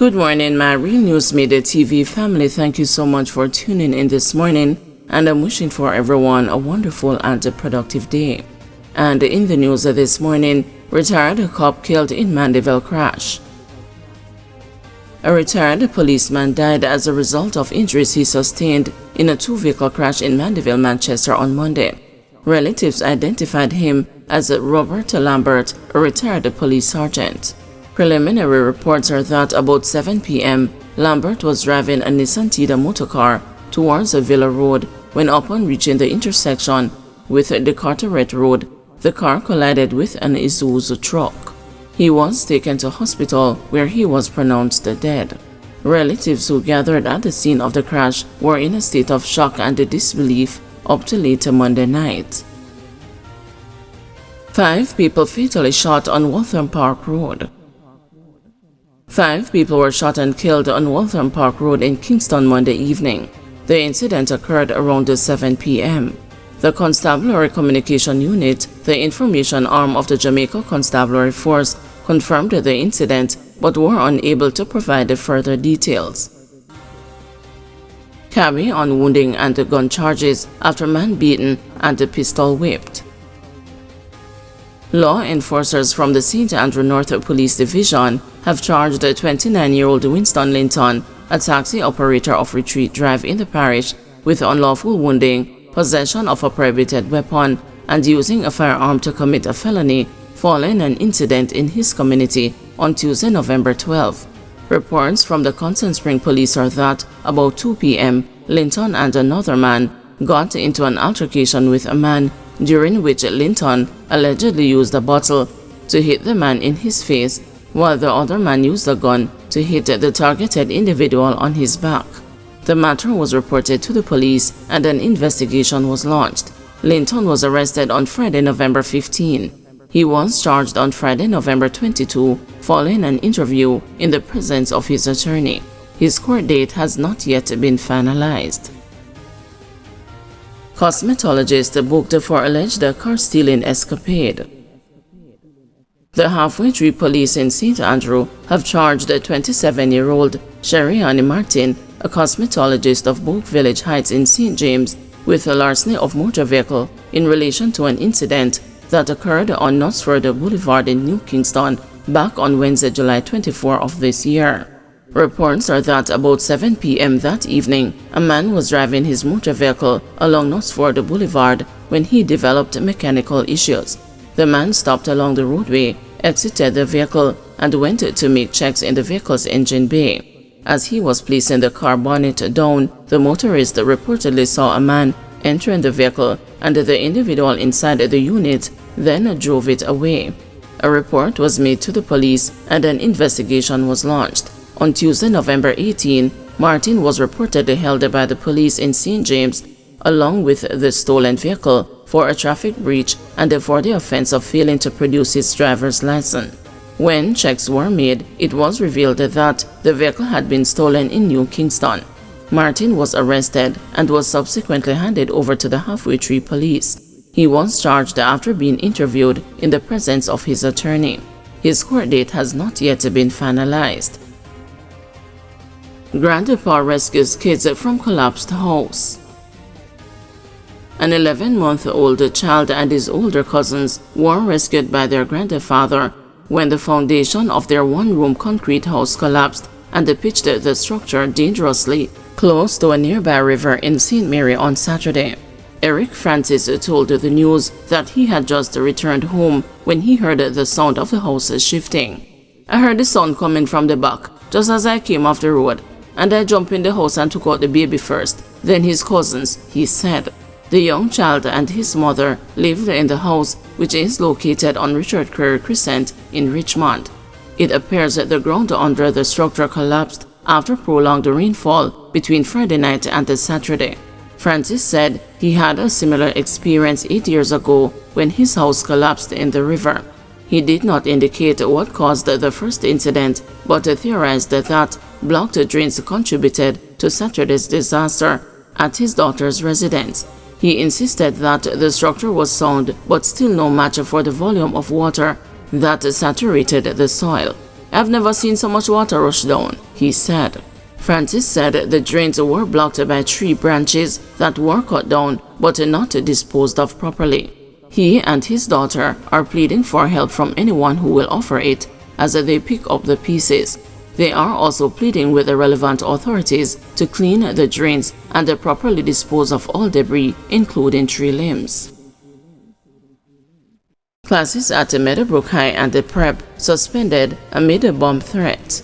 Good morning, my Real News Midday TV family. Thank you so much for tuning in this morning, and I'm wishing for everyone a wonderful and a productive day. And in the news this morning, retired cop killed in Mandeville crash. A retired policeman died as a result of injuries he sustained in a two-vehicle crash in Mandeville, Manchester on Monday. Relatives identified him as Robert Lambert, a retired police sergeant. Preliminary reports are that about 7 p.m., Lambert was driving a Nissan Tida motorcar towards a Villa Road when, upon reaching the intersection with the Carteret Road, the car collided with an Isuzu truck. He was taken to hospital where he was pronounced dead. Relatives who gathered at the scene of the crash were in a state of shock and disbelief up to late Monday night. 5 people fatally shot on Waltham Park Road. 5 people were shot and killed on Waltham Park Road in Kingston Monday evening. The incident occurred around 7 p.m. The Constabulary Communication Unit, the information arm of the Jamaica Constabulary Force, confirmed the incident but were unable to provide further details. Carry on wounding and gun charges after man beaten and pistol whipped. Law enforcers from the St. Andrew North Police Division have charged 29-year-old Winston Linton, a taxi operator of Retreat Drive in the parish, with unlawful wounding, possession of a prohibited weapon, and using a firearm to commit a felony following an incident in his community on Tuesday, November 12. Reports from the Constant Spring Police are that about 2 p.m., Linton and another man got into an altercation with a man, during which Linton allegedly used a bottle to hit the man in his face, while the other man used a gun to hit the targeted individual on his back. The matter was reported to the police and an investigation was launched. Linton was arrested on Friday, November 15. He was charged on Friday, November 22, following an interview in the presence of his attorney. His court date has not yet been finalized. Cosmetologist booked for alleged car-stealing escapade. The Halfway Tree Police in St. Andrew have charged 27-year-old Sherianne Martin, a cosmetologist of Boak Village Heights in St. James, with a larceny of motor vehicle in relation to an incident that occurred on Knutsford Boulevard in New Kingston back on Wednesday, July 24 of this year. Reports are that about 7 p.m. that evening, a man was driving his motor vehicle along Knutsford Boulevard when he developed mechanical issues. The man stopped along the roadway, exited the vehicle, and went to make checks in the vehicle's engine bay. As he was placing the car bonnet down, the motorist reportedly saw a man entering the vehicle, and the individual inside the unit then drove it away. A report was made to the police and an investigation was launched. On Tuesday, November 18, Martin was reportedly held by the police in St. James along with the stolen vehicle for a traffic breach and for the offense of failing to produce his driver's license. When checks were made, it was revealed that the vehicle had been stolen in New Kingston. Martin was arrested and was subsequently handed over to the Halfway Tree Police. He was charged after being interviewed in the presence of his attorney. His court date has not yet been finalized. Grandpa rescues kids from collapsed house. An 11-month-old child and his older cousins were rescued by their grandfather when the foundation of their one-room concrete house collapsed and pitched the structure dangerously close to a nearby river in St. Mary on Saturday. Eric Francis told the news that he had just returned home when he heard the sound of the house shifting. "I heard the sound coming from the back just as I came off the road, and I jumped in the house and took out the baby first, then his cousins," he said. The young child and his mother lived in the house, which is located on Richard Curry Crescent in Richmond. It appears that the ground under the structure collapsed after prolonged rainfall between Friday night and Saturday. Francis said he had a similar experience 8 years ago when his house collapsed in the river. He did not indicate what caused the first incident, but theorized that blocked drains contributed to Saturday's disaster at his daughter's residence. He insisted that the structure was sound but still no match for the volume of water that saturated the soil. "I've never seen so much water rush down," he said. Francis said the drains were blocked by tree branches that were cut down but not disposed of properly. He and his daughter are pleading for help from anyone who will offer it as they pick up the pieces. They are also pleading with the relevant authorities to clean the drains and properly dispose of all debris, including tree limbs. Classes at Meadowbrook High and the Prep suspended amid a bomb threat.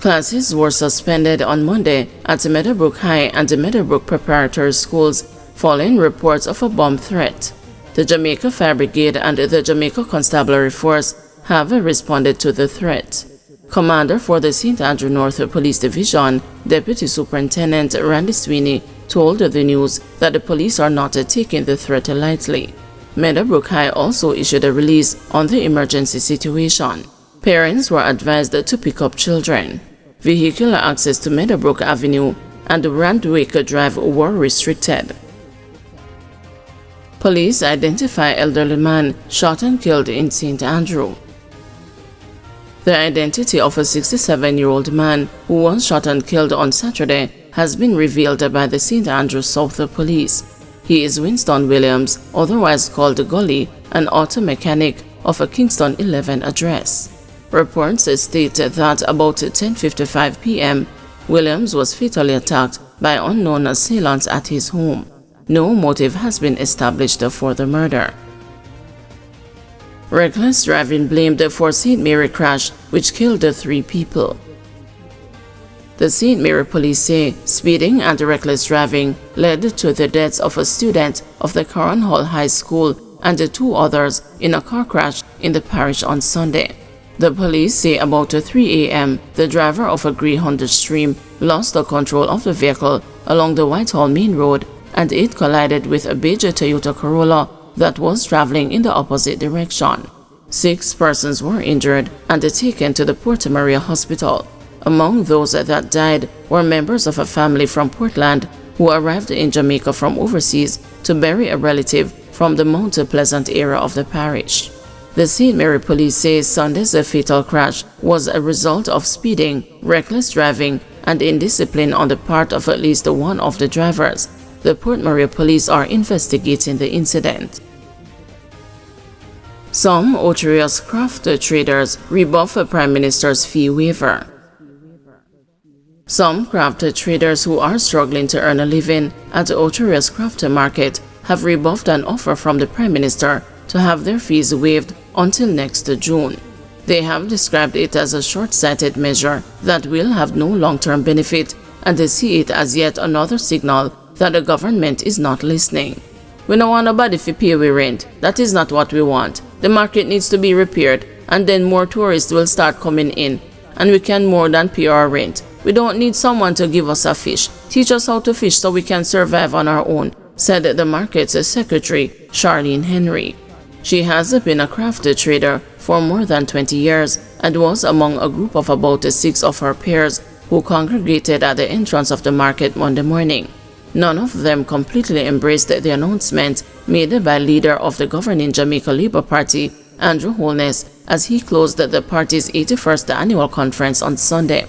Classes were suspended on Monday at Meadowbrook High and the Meadowbrook Preparatory Schools following reports of a bomb threat. The Jamaica Fire Brigade and the Jamaica Constabulary Force have responded to the threat. Commander for the St. Andrew North Police Division, Deputy Superintendent Randy Sweeney, told the news that the police are not taking the threat lightly. Meadowbrook High also issued a release on the emergency situation. Parents were advised to pick up children. Vehicular access to Meadowbrook Avenue and Randwick Drive were restricted. Police identify elderly man shot and killed in St. Andrew. The identity of a 67-year-old man who was shot and killed on Saturday has been revealed by the St. Andrew South Police. He is Winston Williams, otherwise called Gully, an auto mechanic of a Kingston 11 address. Reports state that about 10:55 p.m., Williams was fatally attacked by unknown assailants at his home. No motive has been established for the murder. Reckless driving blamed for St. Mary crash, which killed 3 people. The St. Mary police say speeding and reckless driving led to the deaths of a student of the Curran Hall High School and 2 others in a car crash in the parish on Sunday. The police say about 3 a.m., the driver of a grey Honda Stream lost the control of the vehicle along the Whitehall Main Road and it collided with a beige Toyota Corolla that was traveling in the opposite direction. 6 persons were injured and taken to the Porta Maria Hospital. Among those that died were members of a family from Portland who arrived in Jamaica from overseas to bury a relative from the Mount Pleasant area of the parish. The St. Mary police say Sunday's fatal crash was a result of speeding, reckless driving, and indiscipline on the part of at least one of the drivers. The Port Maria police are investigating the incident. Some Ocheria's craft traders rebuff a Prime Minister's fee waiver. Some craft traders who are struggling to earn a living at Ocheria's craft market have rebuffed an offer from the Prime Minister to have their fees waived until next June. They have described it as a short-sighted measure that will have no long-term benefit, and they see it as yet another signal that the government is not listening. We don't want nobody to pay we rent. That is not what we want. The market needs to be repaired, and then more tourists will start coming in, and we can more than pay our rent. We don't need someone to give us a fish. Teach us how to fish so we can survive on our own, said the market's secretary, Charlene Henry. She has been a craft trader for more than 20 years and was among a group of about 6 of her peers who congregated at the entrance of the market Monday morning. None of them completely embraced the announcement made by leader of the governing Jamaica Labour Party, Andrew Holness, as he closed the party's 81st annual conference on Sunday.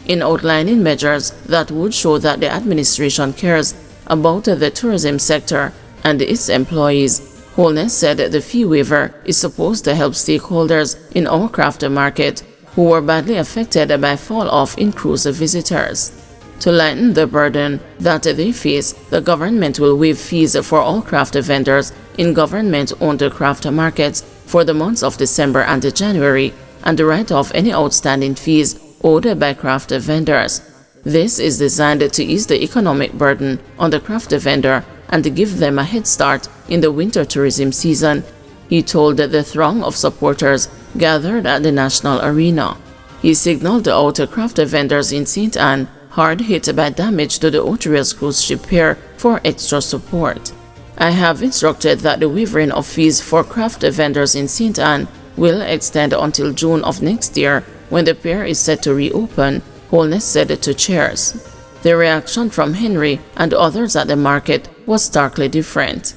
In outlining measures that would show that the administration cares about the tourism sector and its employees, Holness said the fee waiver is supposed to help stakeholders in our craft market who were badly affected by fall-off in cruise visitors. To lighten the burden that they face, the government will waive fees for all craft vendors in government-owned craft markets for the months of December and January and write off any outstanding fees owed by craft vendors. This is designed to ease the economic burden on the craft vendor and give them a head start in the winter tourism season, he told the throng of supporters gathered at the National Arena. He signaled out craft vendors in St. Anne, hard hit by damage to the Ocheria's cruise ship pier, for extra support. I have instructed that the waiving of fees for craft vendors in St. Anne will extend until June of next year when the pier is set to reopen, Holness said to chairs. The reaction from Henry and others at the market was starkly different.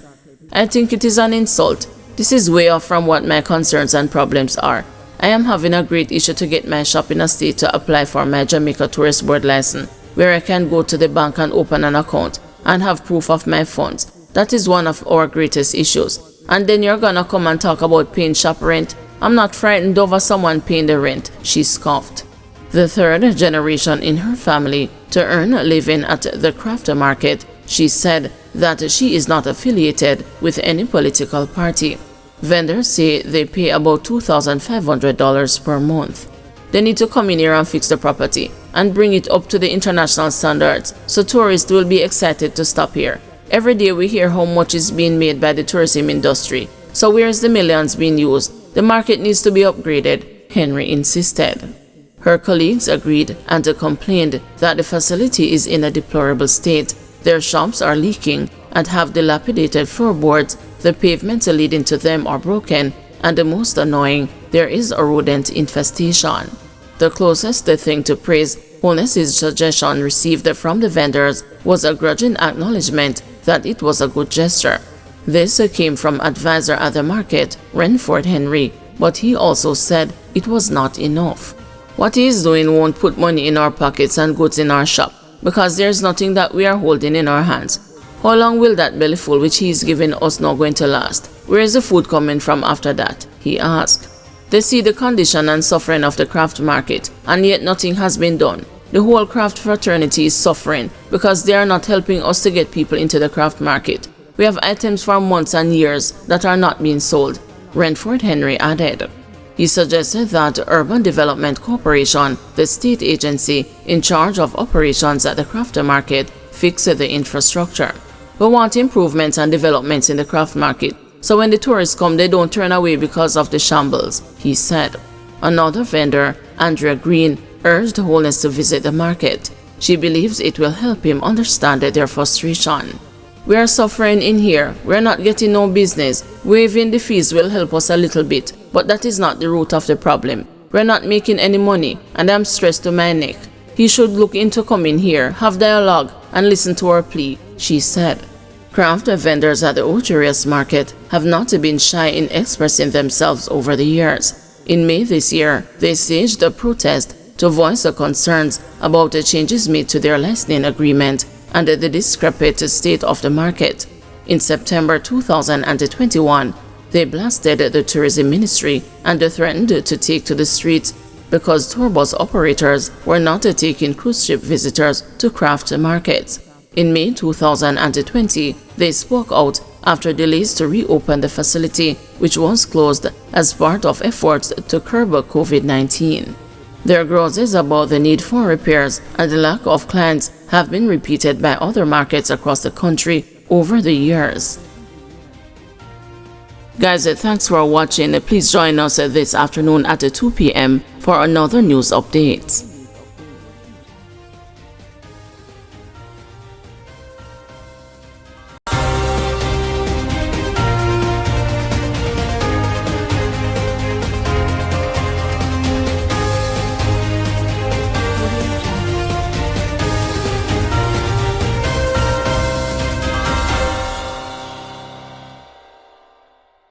I think it is an insult. This is way off from what my concerns and problems are. I am having a great issue to get my shop in a state to apply for my Jamaica Tourist Board license, where I can go to the bank and open an account and have proof of my funds. That is one of our greatest issues. And then you're gonna come and talk about paying shop rent? I'm not frightened over someone paying the rent, she scoffed. The third generation in her family to earn a living at the craft market, she said that she is not affiliated with any political party. Vendors say they pay about $2,500 per month. They need to come in here and fix the property and bring it up to the international standards so tourists will be excited to stop here. Every day we hear how much is being made by the tourism industry. So where is the millions being used? The market needs to be upgraded, Henry insisted. Her colleagues agreed and complained that the facility is in a deplorable state. Their shops are leaking and have dilapidated floorboards. The pavements leading to them are broken, and the most annoying, there is a rodent infestation. The closest thing to praise Holness's suggestion received from the vendors was a grudging acknowledgement that it was a good gesture. This came from advisor at the market, Renford Henry, but he also said it was not enough. What he is doing won't put money in our pockets and goods in our shop, because there's nothing that we are holding in our hands. How long will that bellyful which he is giving us now going to last? Where is the food coming from after that? He asked. They see the condition and suffering of the craft market, and yet nothing has been done. The whole craft fraternity is suffering because they are not helping us to get people into the craft market. We have items for months and years that are not being sold, Renford Henry added. He suggested that Urban Development Corporation, the state agency in charge of operations at the craft market, fix the infrastructure. We want improvements and developments in the craft market, so when the tourists come, they don't turn away because of the shambles, he said. Another vendor, Andrea Green, urged Holness to visit the market. She believes it will help him understand their frustration. We are suffering in here. We are not getting no business. Waiving the fees will help us a little bit, but that is not the root of the problem. We are not making any money, and I am stressed to my neck. He should look into coming here, have dialogue, and listen to our plea, she said. Craft vendors at the Ocherius market have not been shy in expressing themselves over the years. In May this year, they staged a protest to voice their concerns about the changes made to their licensing agreement and the discrepant state of the market. In September 2021, they blasted the tourism ministry and threatened to take to the streets because tour bus operators were not taking cruise ship visitors to craft markets. In May 2020, they spoke out after delays to reopen the facility, which was closed as part of efforts to curb COVID-19. Their grouses about the need for repairs and the lack of clients have been repeated by other markets across the country over the years. Guys, thanks for watching. Please join us this afternoon at 2 p.m. for another news update.